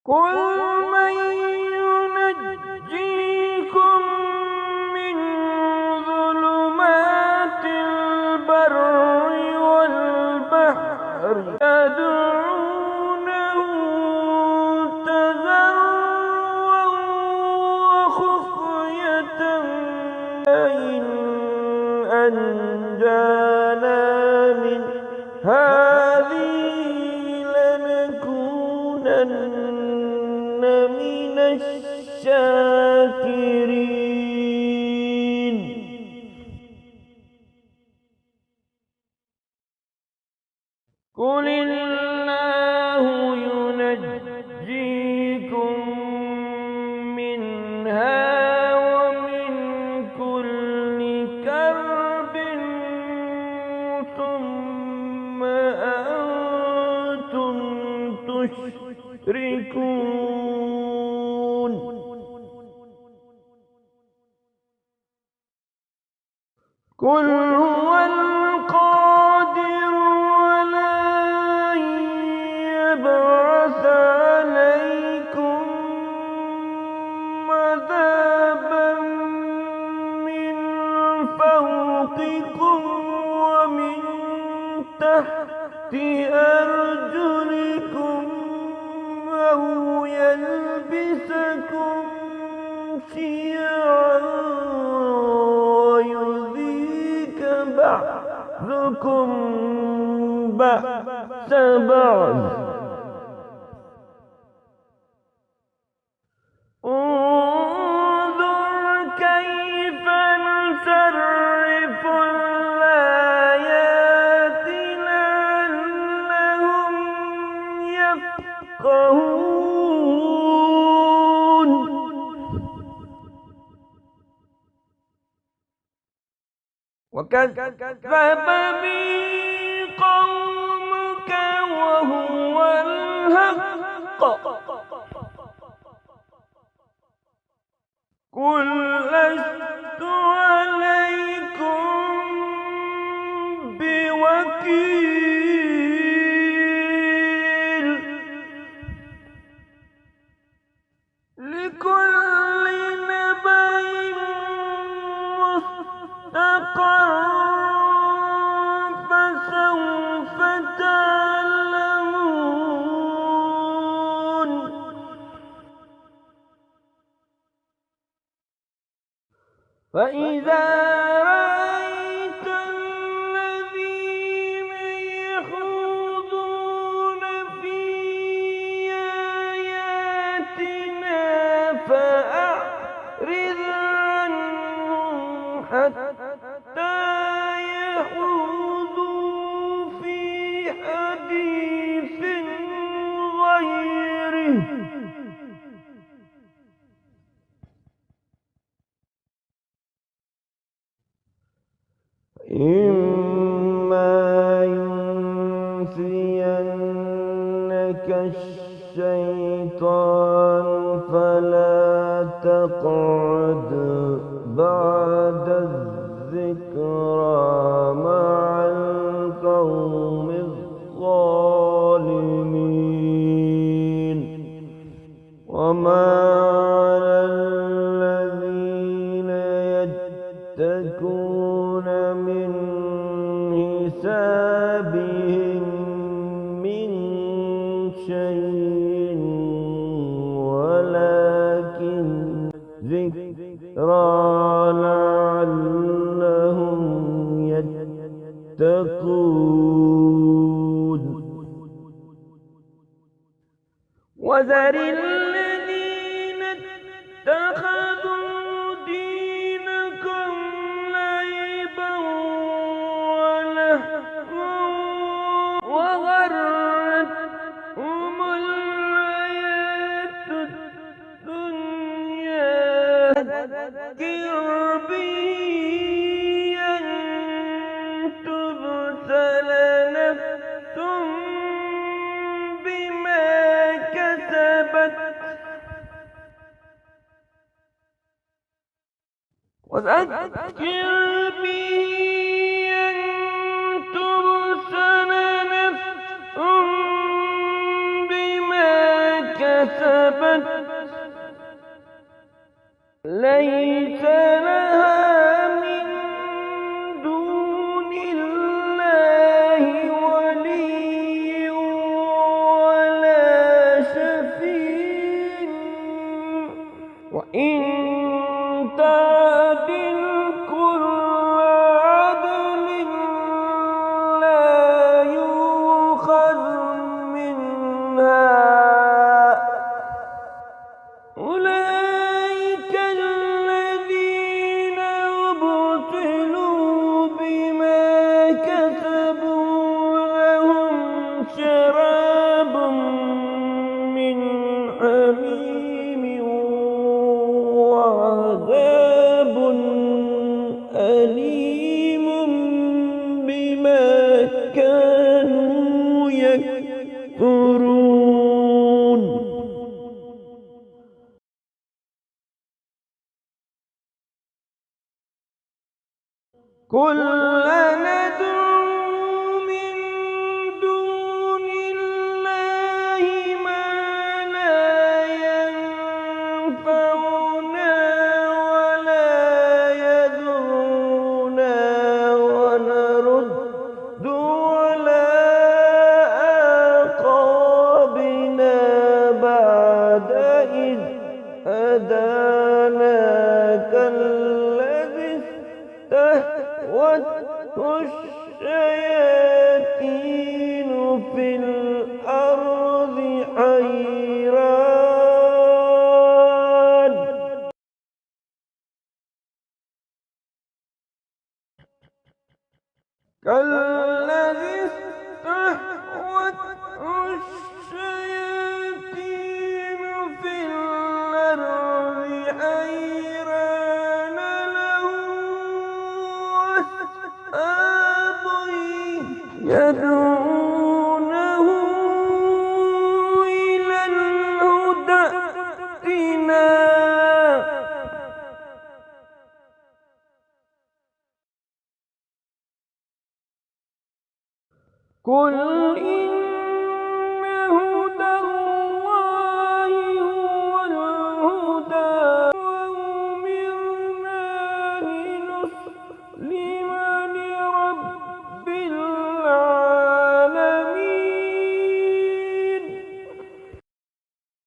قل من ينجيكم من ظلمات البر والبحر تدعونه تضرعا وخفية لئن أنجانا من هذه لنكونن من الشاكرين. قل الله ينجيكم منها ومن كل كرب ثم أنتم تشركون. قل هو القادر على أن يبعث عليكم عذابا من فوقكم ومن تحت أرجلكم أو يلبسكم شيعا ويذيق بعضكم بأس بعض. انظر كيف نصرف الآيات لعلهم يفقهون. وكذب به قومك وهو الحق. قل لست عليكم بوكيل. لكل نبأ مستقر فسوف تعلمون. فإذا رأيت الذين يخوضون في آياتنا فأعرض عنهم حتى يخوضوا في حديث غيره. إما ينسينك الشيطان فلا تقعد بعد الذكرى مع القوم الظالمين. وما على الذين يتقون من حسابهم من شيء ولكن ذكرى لعلهم يتقون. وذر الذين اتخذوا دينكم لعبا ولهوا وغرتهم الحياة الدنيا فذكر به أن تبتل نفس بما كسبت وذكر به أن تبتل نفس بما كسبت كسبت ليس لها من دون الله ولي ولا شفيع وإن تعدل كل عدل لا يؤخذ منها أولئك الذين أبطلوا بما كسبوا لهم شراب من حميم وعذاب أليم بما كانوا يكفرون قل ندعو من دون الله ما لا ينفعنا ولا يضرنا ونرد على أعقابنا بعد إذ هدانا كالذي استهوته الشياطين في الأرض حيران كالذي استهوته الشياطين في الأرض حيران له أصحاب يدعونه إلى الهدى ائتنا قل إن